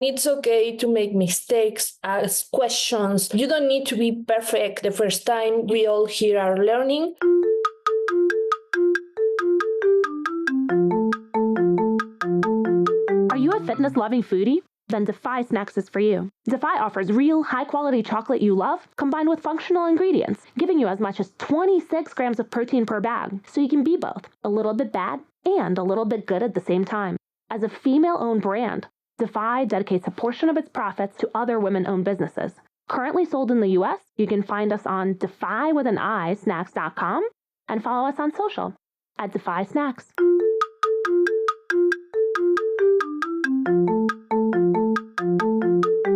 It's okay to make mistakes, ask questions. You don't need to be perfect the first time. We all here are learning. Are you a fitness-loving foodie? Then Defy Snacks is for you. Defy offers real, high-quality chocolate you love, combined with functional ingredients, giving you as much as 26 grams of protein per bag, so you can be both a little bit bad and a little bit good at the same time. As a female-owned brand, Defy dedicates a portion of its profits to other women-owned businesses. Currently sold in the US, you can find us on snacks.com and follow us on social at Defy Snacks.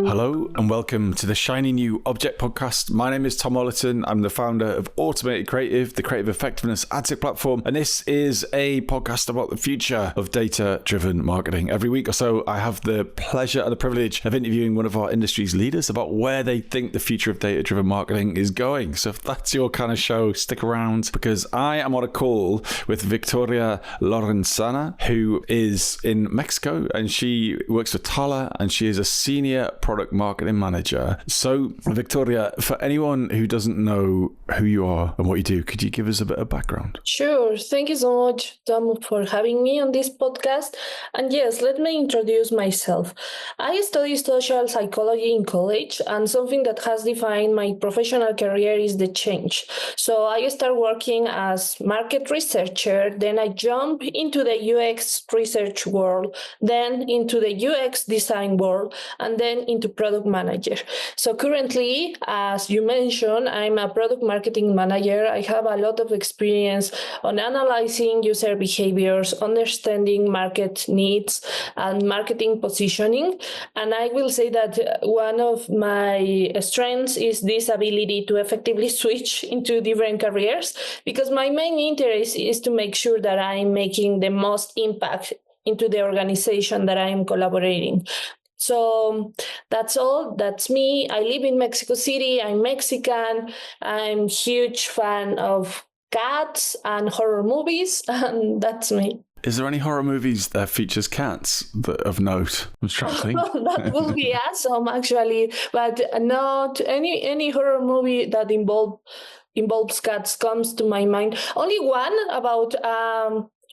Hello and welcome to the Shiny New Object Podcast. My name is Tom Ollerton. I'm the founder of Automated Creative, the creative effectiveness ad tech platform, and this is a podcast about the future of data-driven marketing. Every week or so, I have the pleasure and the privilege of interviewing one of our industry's leaders about where they think the future of data-driven marketing is going. So if that's your kind of show, stick around because I am on a call with Victoria Lorenzana, who is in Mexico, and she works for Tala, and she is a senior product marketing manager. So, Victoria, for anyone who doesn't know who you are and what you do, could you give us a bit of background? Sure. Thank you so much, Tom, for having me on this podcast. And yes, let me introduce myself. I studied social psychology in college, and something that has defined my professional career is the change. So I started working as market researcher, then I jumped into the UX research world, then into the UX design world, and then into product manager. So currently, as you mentioned, I'm a product marketing manager. I have a lot of experience on analyzing user behaviors, understanding market needs, and marketing positioning. And I will say that one of my strengths is this ability to effectively switch into different careers, because my main interest is to make sure that I'm making the most impact into the organization that I'm collaborating. So that's all. That's me. I live in Mexico City. I'm Mexican. I'm a huge fan of cats and horror movies, and that's me. Is there any horror movies that features cats that of note? I'm trying to think. That would be awesome, actually, but not any horror movie that involves cats comes to my mind. Only one about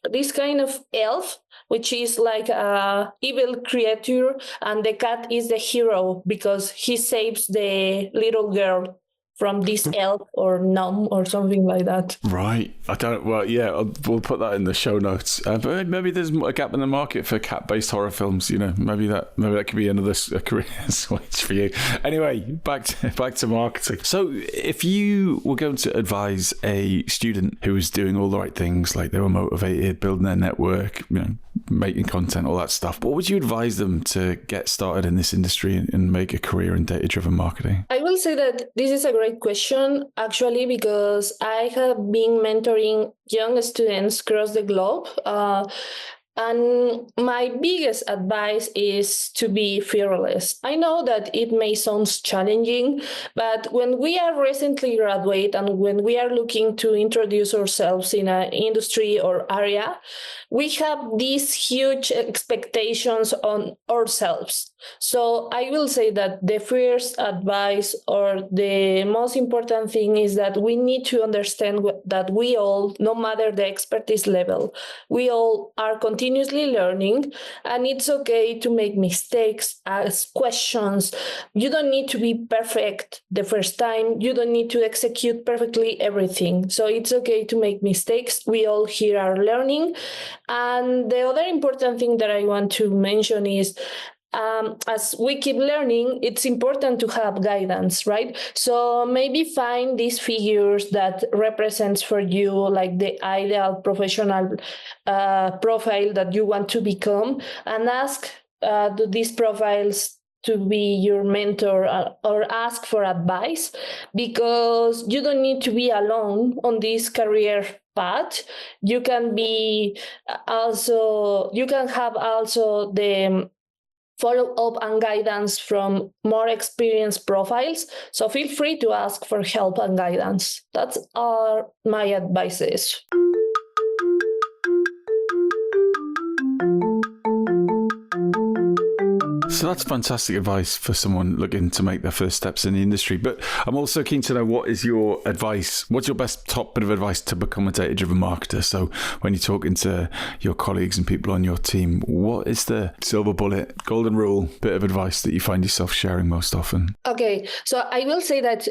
this kind of elf, which is like a evil creature, and the cat is the hero because he saves the little girl from this elf or gnome or something like that. Right. I don't. Well, yeah, we'll put that in the show notes. But maybe there's a gap in the market for cat-based horror films. You know, maybe that could be another career switch for you. Anyway, back to marketing. So, if you were going to advise a student who was doing all the right things, like they were motivated, building their network, you know, making content, all that stuff, what would you advise them to get started in this industry and make a career in data-driven marketing? I will say that this is a great question, actually, because I have been mentoring young students across the globe. And my biggest advice is to be fearless. I know that it may sound challenging, but when we are recently graduate and when we are looking to introduce ourselves in an industry or area, we have these huge expectations on ourselves. So I will say that the first advice or the most important thing is that we need to understand that we all, no matter the expertise level, we all are continuously learning, and it's okay to make mistakes, ask questions. You don't need to be perfect the first time. You don't need to execute perfectly everything. So it's okay to make mistakes. We all here are learning. And the other important thing that I want to mention is as we keep learning, it's important to have guidance, right? So maybe find these figures that represents for you like the ideal professional profile that you want to become, and ask these profiles to be your mentor or ask for advice, because you don't need to be alone on this career path. You can have also the follow-up and guidance from more experienced profiles. So feel free to ask for help and guidance. That's all my advices. So that's fantastic advice for someone looking to make their first steps in the industry. But I'm also keen to know, what is your advice? What's your best top bit of advice to become a data-driven marketer? So when you're talking to your colleagues and people on your team, what is the silver bullet, golden rule bit of advice that you find yourself sharing most often? Okay, so I will say that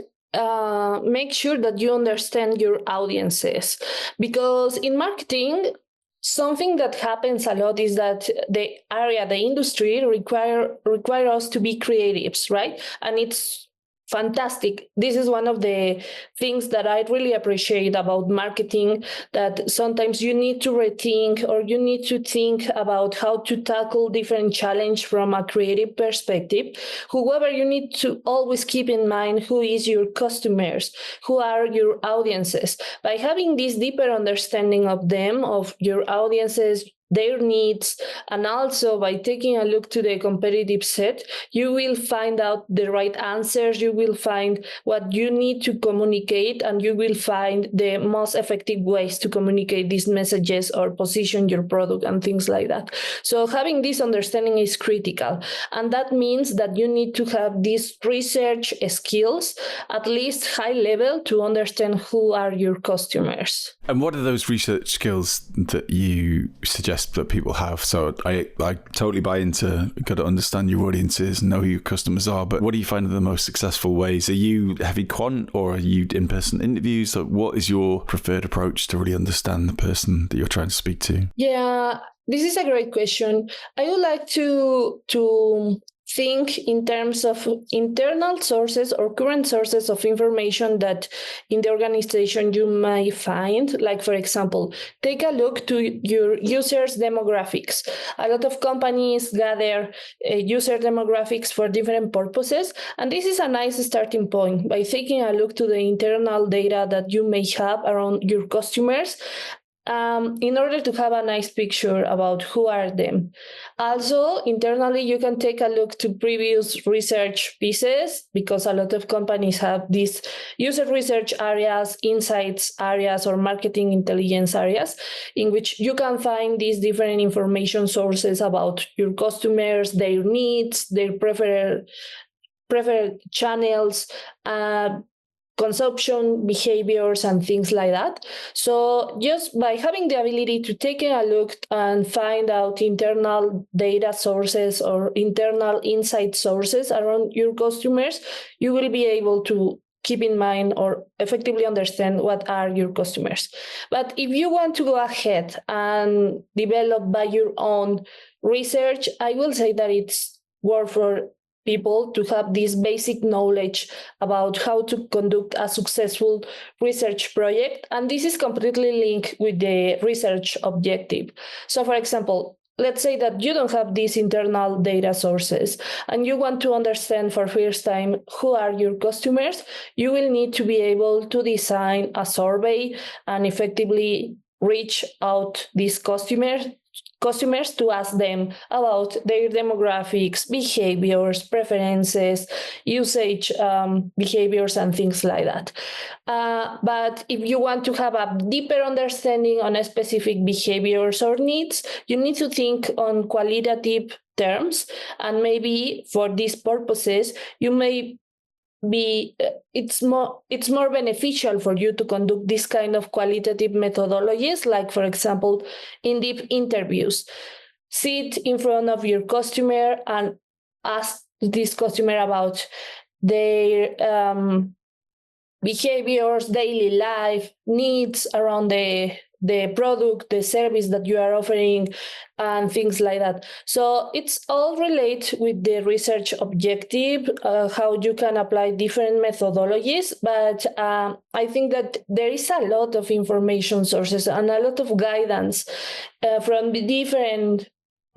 make sure that you understand your audiences, because in marketing, something that happens a lot is that the industry require us to be creatives, right? And it's fantastic. This is one of the things that I really appreciate about marketing, that sometimes you need to rethink, or you need to think about how to tackle different challenge from a creative perspective. However, you need to always keep in mind who is your customers, who are your audiences. By having this deeper understanding of them, of your audiences, their needs, and also by taking a look to the competitive set, you will find out the right answers, you will find what you need to communicate, and you will find the most effective ways to communicate these messages or position your product and things like that. So having this understanding is critical, and that means that you need to have these research skills, at least high level, to understand who are your customers. And what are those research skills that you suggest that people have? So I totally buy into, got to understand your audiences, know who your customers are, but what do you find are the most successful ways? Are you heavy quant, or are you in-person interviews? So what is your preferred approach to really understand the person that you're trying to speak to? Yeah, this is a great question. I would like to think in terms of internal sources or current sources of information that in the organization you may find. Like, for example, take a look to your users' demographics. A lot of companies gather user demographics for different purposes, and this is a nice starting point by taking a look to the internal data that you may have around your customers, in order to have a nice picture about who are them. Also, internally, you can take a look to previous research pieces, because a lot of companies have these user research areas, insights areas, or marketing intelligence areas, in which you can find these different information sources about your customers, their needs, their preferred channels, consumption behaviors, and things like that. So just by having the ability to take a look and find out internal data sources or internal insight sources around your customers, you will be able to keep in mind or effectively understand what are your customers. But if you want to go ahead and develop by your own research, I will say that it's worth for people to have this basic knowledge about how to conduct a successful research project. And this is completely linked with the research objective. So, for example, let's say that you don't have these internal data sources and you want to understand for first time who are your customers. You will need to be able to design a survey and effectively reach out these customers to ask them about their demographics, behaviors, preferences, usage behaviors, and things like that. But if you want to have a deeper understanding on a specific behaviors or needs, you need to think on qualitative terms. And maybe for these purposes, you may it's more beneficial for you to conduct this kind of qualitative methodologies, like, for example, in-depth interviews. Sit in front of your customer and ask this customer about their behaviors, daily life, needs around the product, the service that you are offering, and things like that. So it's all related with the research objective, how you can apply different methodologies. But I think that there is a lot of information sources and a lot of guidance from the different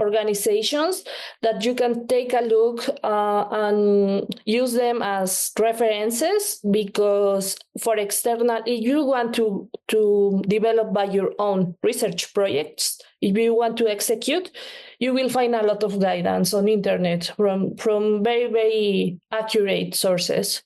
organizations that you can take a look and use them as references, because for external, if you want to develop by your own research projects, if you want to execute, you will find a lot of guidance on internet from very, very accurate sources.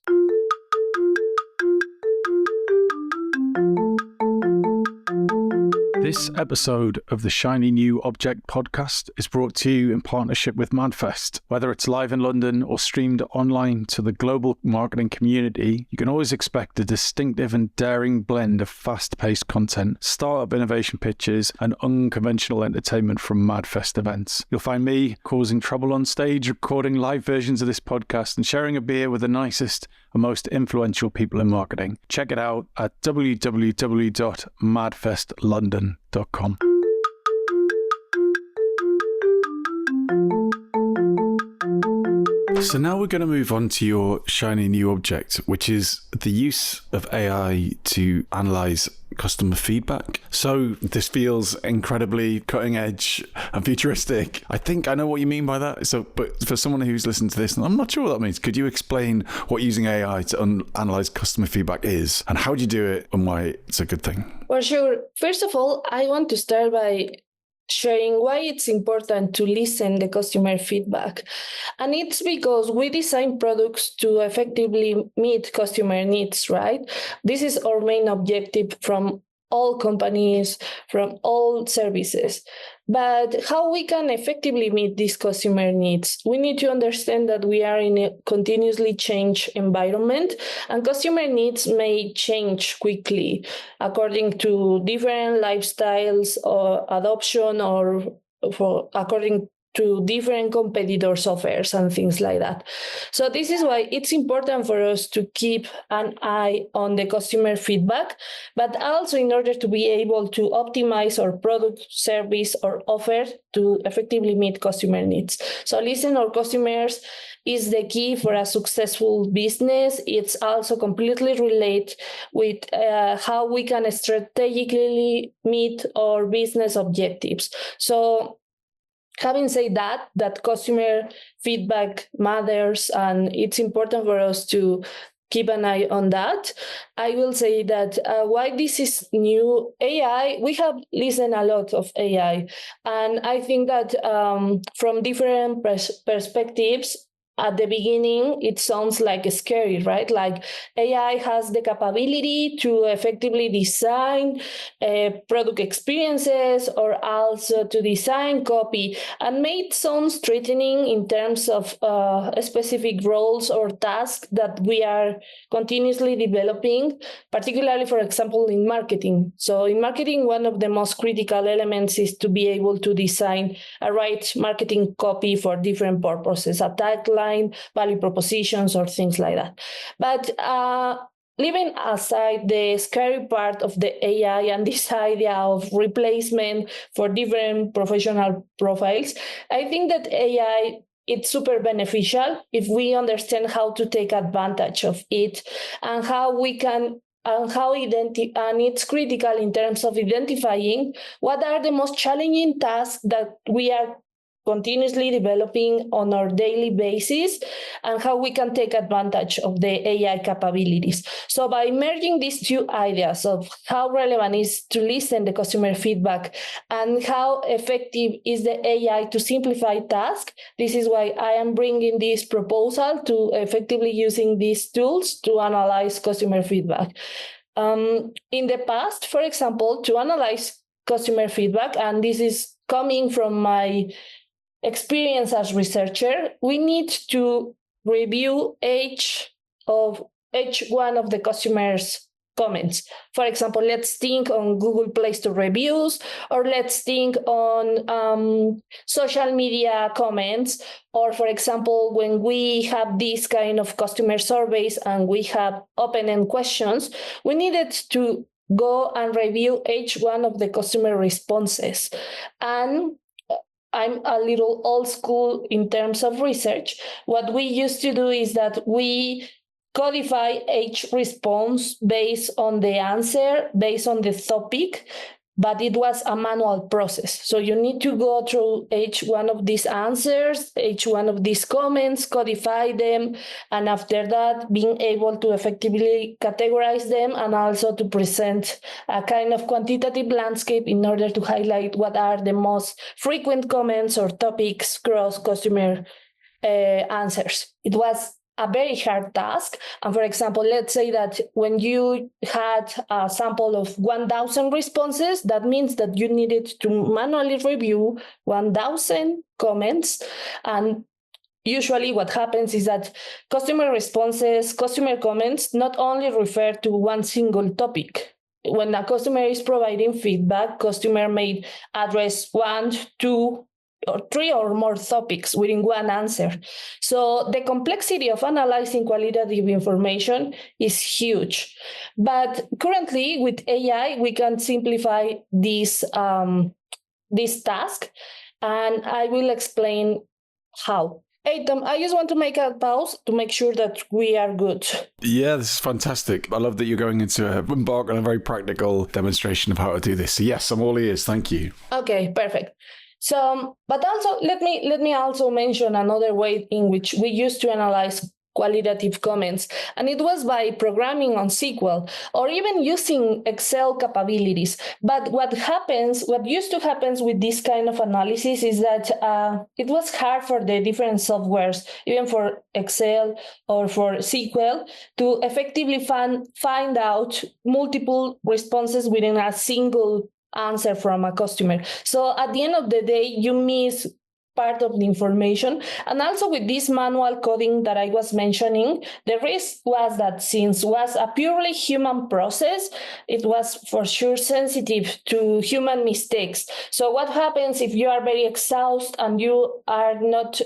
This episode of the Shiny New Object podcast is brought to you in partnership with MadFest. Whether it's live in London or streamed online to the global marketing community, you can always expect a distinctive and daring blend of fast-paced content, startup innovation pitches, and unconventional entertainment from MadFest events. You'll find me causing trouble on stage, recording live versions of this podcast, and sharing a beer with the nicest and most influential people in marketing. Check it out at www.madfestlondon.com. So now we're going to move on to your shiny new object, which is the use of AI to analyze customer feedback. So this feels incredibly cutting edge and futuristic. I think I know what you mean by that. So, but for someone who's listened to this, and I'm not sure what that means, could you explain what using AI to analyze customer feedback is, and how do you do it, and why it's a good thing? Well, sure. First of all, I want to start by sharing why it's important to listen the customer feedback. And it's because we design products to effectively meet customer needs, right? This is our main objective from all companies, from all services. But how we can effectively meet these customer needs? We need to understand that we are in a continuously change environment, and customer needs may change quickly according to different lifestyles or adoption, or according to different competitors' offers and things like that. So this is why it's important for us to keep an eye on the customer feedback, but also in order to be able to optimize our product, service, or offer to effectively meet customer needs. So listen our customers is the key for a successful business. It's also completely related with how we can strategically meet our business objectives. So having said that customer feedback matters, and it's important for us to keep an eye on that. I will say that why this is new AI, we have listened a lot of AI, and I think that from different perspectives, at the beginning, it sounds like scary, right? Like AI has the capability to effectively design product experiences, or also to design copy, and may it sound threatening in terms of specific roles or tasks that we are continuously developing, particularly, for example, in marketing. So in marketing, one of the most critical elements is to be able to design a right marketing copy for different purposes, a tagline, value propositions, or things like that. But leaving aside the scary part of the AI and this idea of replacement for different professional profiles, I think that AI, it's super beneficial if we understand how to take advantage of it, and how we can and it's critical in terms of identifying what are the most challenging tasks that we are continuously developing on our daily basis, and how we can take advantage of the AI capabilities. So by merging these two ideas of how relevant is to listen the customer feedback and how effective is the AI to simplify tasks, this is why I am bringing this proposal to effectively using these tools to analyze customer feedback. In the past, for example, to analyze customer feedback, and this is coming from my experience as researcher, we need to review each one of the customers' comments. For example, let's think on Google Play Store reviews, or let's think on social media comments, or for example, when we have these kind of customer surveys and we have open-end questions, we needed to go and review each one of the customer responses. And I'm a little old school in terms of research. What we used to do is that we codify each response based on the answer, based on the topic, but it was a manual process. So you need to go through each one of these answers, each one of these comments, codify them, and after that, being able to effectively categorize them, and also to present a kind of quantitative landscape in order to highlight what are the most frequent comments or topics across customer answers. It was a very hard task. And for example, let's say that when you had a sample of 1,000 responses, that means that you needed to manually review 1,000 comments. And usually what happens is that customer responses, customer comments not only refer to one single topic. When a customer is providing feedback, customer may address 1, 2, or 3 or more topics within one answer. So the complexity of analyzing qualitative information is huge. But currently with AI, we can simplify this task, and I will explain how. Hey, Tom, I just want to make a pause to make sure that we are good. Yeah, this is fantastic. I love that you're going into embark on a very practical demonstration of how to do this. So yes, I'm all ears. Thank you. Okay, perfect. So, but also let me also mention another way in which we used to analyze qualitative comments, and it was by programming on SQL or even using Excel capabilities. But what used to happen with this kind of analysis is that it was hard for the different softwares, even for Excel or for SQL, to effectively find out multiple responses within a single answer from a customer. So at the end of the day, you miss part of the information. And also with this manual coding that I was mentioning, the risk was that since it was a purely human process, it was for sure sensitive to human mistakes. So what happens if you are very exhausted and you are not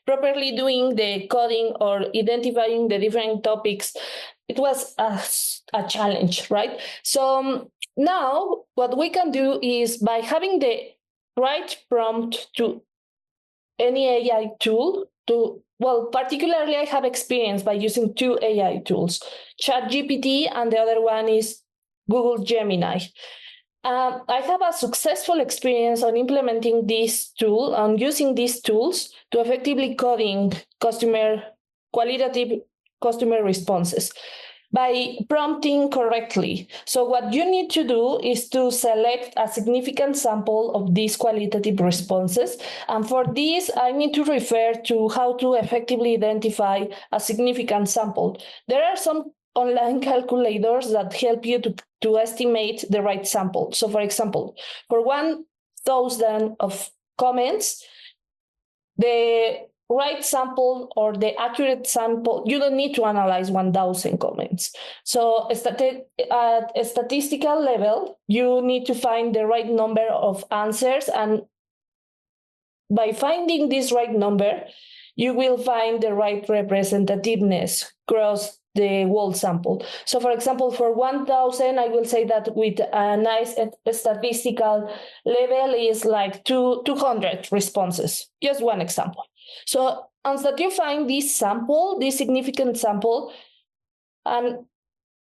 properly doing the coding or identifying the different topics? It was a challenge, right? So now what we can do is by having the right prompt to any AI tool particularly I have experience by using 2 AI tools, ChatGPT and the other one is Google Gemini. I have a successful experience on implementing this tool and using these tools to effectively coding qualitative customer responses by prompting correctly. So what you need to do is to select a significant sample of these qualitative responses. And for this, I need to refer to how to effectively identify a significant sample. There are some online calculators that help you to estimate the right sample. So for example, for 1,000 of comments, the right sample or the accurate sample, you don't need to analyze 1,000 comments. So at a statistical level, you need to find the right number of answers. And by finding this right number, you will find the right representativeness across the whole sample. So for example, for 1,000, I will say that with a nice statistical level is like 200 responses, just one example. So once that you find this sample, this significant sample, and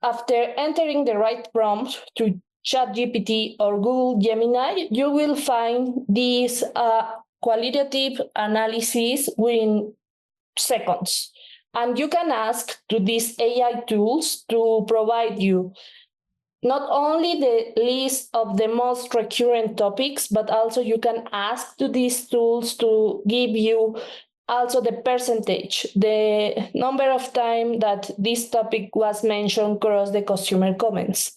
after entering the right prompt to ChatGPT or Google Gemini, you will find this qualitative analysis within seconds. And you can ask to these AI tools to provide you not only the list of the most recurrent topics, but also you can ask to these tools to give you also the percentage, the number of time that this topic was mentioned across the customer comments.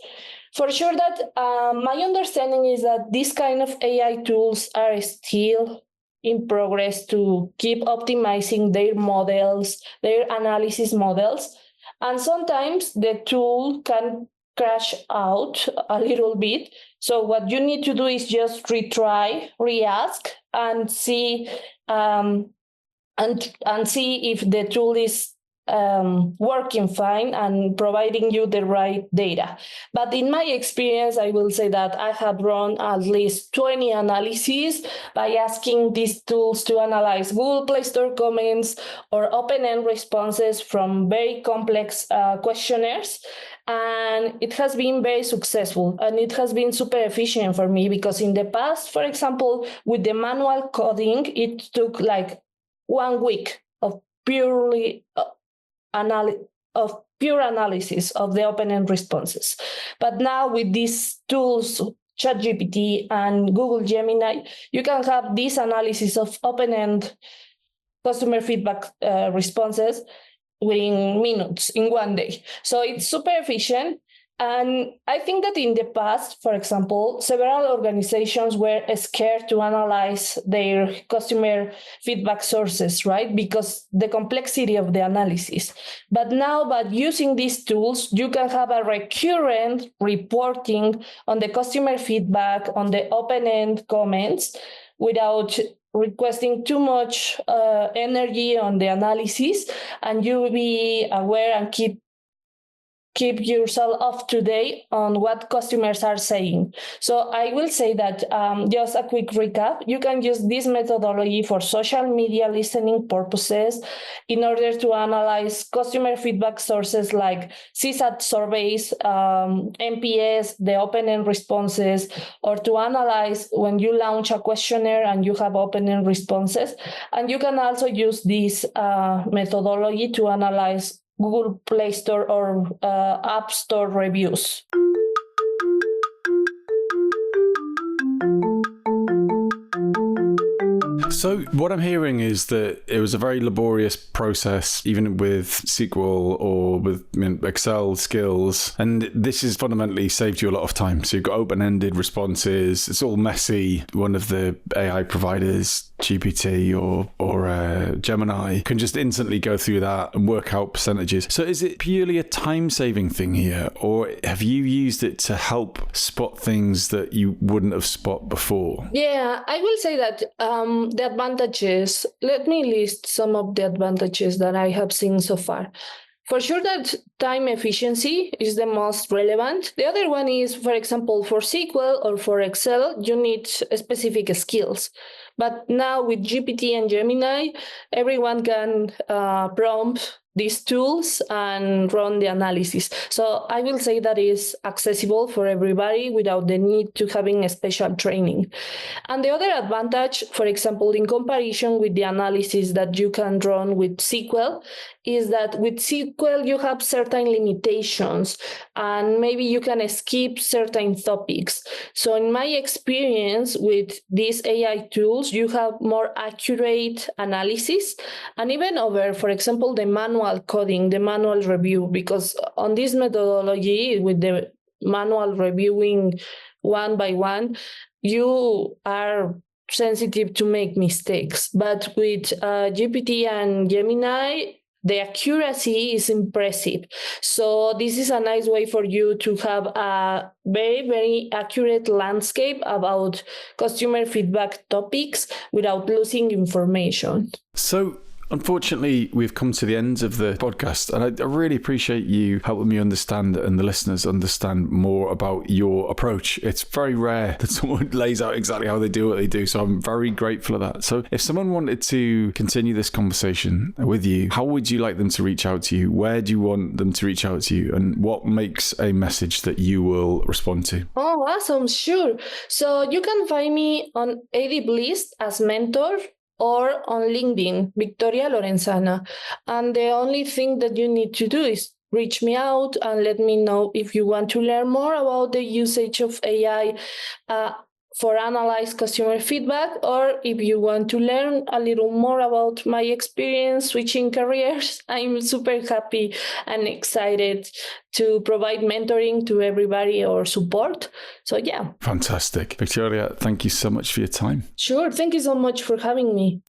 For sure that my understanding is that these kind of AI tools are still in progress to keep optimizing their models, their analysis models. And sometimes the tool can crash out a little bit. So what you need to do is just retry, re-ask, and see see if the tool is working fine and providing you the right data. But in my experience, I will say that I have run at least 20 analyses by asking these tools to analyze Google Play Store comments or open-end responses from very complex questionnaires. And it has been very successful and it has been super efficient for me because in the past, for example, with the manual coding, it took like 1 week of pure analysis of the open-end responses. But now with these tools, ChatGPT and Google Gemini, you can have this analysis of open-end customer feedback responses within minutes in one day. So it's super efficient. And I think that in the past, for example, several organizations were scared to analyze their customer feedback sources, right? Because the complexity of the analysis. But now, by using these tools, you can have a recurrent reporting on the customer feedback, on the open-end comments, without requesting too much energy on the analysis, and you will be aware and keep yourself up to date on what customers are saying. So I will say that just a quick recap, you can use this methodology for social media listening purposes in order to analyze customer feedback sources like CSAT surveys, NPS, the open-end responses, or to analyze when you launch a questionnaire and you have open-end responses. And you can also use this methodology to analyze Google Play Store or App Store reviews. So what I'm hearing is that it was a very laborious process, even with SQL or with Excel skills. And this has fundamentally saved you a lot of time. So you've got open-ended responses. It's all messy. One of the AI providers, GPT or Gemini, can just instantly go through that and work out percentages. So is it purely a time-saving thing here? Or have you used it to help spot things that you wouldn't have spot before? Yeah, I will say that the advantages, let me list some of the advantages that I have seen so far. For sure that time efficiency is the most relevant. The other one is, for example, for SQL or for Excel, you need specific skills. But now with GPT and Gemini, everyone can prompt these tools and run the analysis. So I will say that is accessible for everybody without the need to having a special training. And the other advantage, for example, in comparison with the analysis that you can run with SQL, is that with SQL you have certain limitations and maybe you can skip certain topics. So in my experience with these AI tools, you have more accurate analysis and even over, for example, the manual coding, the manual review, because on this methodology with the manual reviewing one by one, you are sensitive to make mistakes. But with GPT and Gemini, the accuracy is impressive. So this is a nice way for you to have a very, very accurate landscape about customer feedback topics without losing information. So unfortunately, we've come to the end of the podcast, and I really appreciate you helping me understand and the listeners understand more about your approach. It's very rare that someone lays out exactly how they do what they do, so I'm very grateful for that. So if someone wanted to continue this conversation with you, how would you like them to reach out to you? Where do you want them to reach out to you? And what makes a message that you will respond to? Oh, awesome. Sure. So you can find me on AD Bliss as mentor, or on LinkedIn, Victoria Lorenzana. And the only thing that you need to do is reach me out and let me know if you want to learn more about the usage of AI for analyze customer feedback, or if you want to learn a little more about my experience switching careers. I'm super happy and excited to provide mentoring to everybody or support. So yeah. Fantastic. Victoria, thank you so much for your time. Sure. Thank you so much for having me.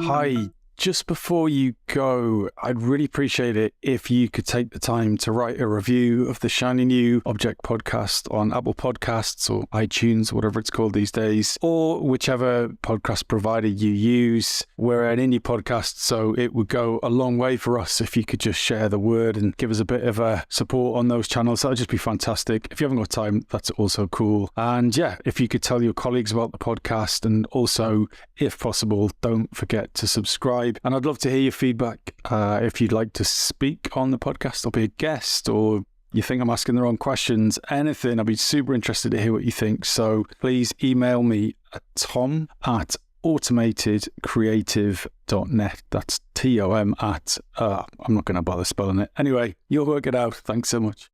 Hi. Just before you go, I'd really appreciate it if you could take the time to write a review of the Shiny New Object podcast on Apple Podcasts or iTunes, whatever it's called these days, or whichever podcast provider you use. We're an indie podcast, so it would go a long way for us if you could just share the word and give us a bit of a support on those channels. That would just be fantastic. If you haven't got time, that's also cool. And yeah, if you could tell your colleagues about the podcast, and also, if possible, don't forget to subscribe. And I'd love to hear your feedback. If you'd like to speak on the podcast or be a guest, or you think I'm asking the wrong questions, anything, I'd be super interested to hear what you think. So please email me at tom@automatedcreative.net. That's TOM at, I'm not going to bother spelling it. Anyway, you'll work it out. Thanks so much.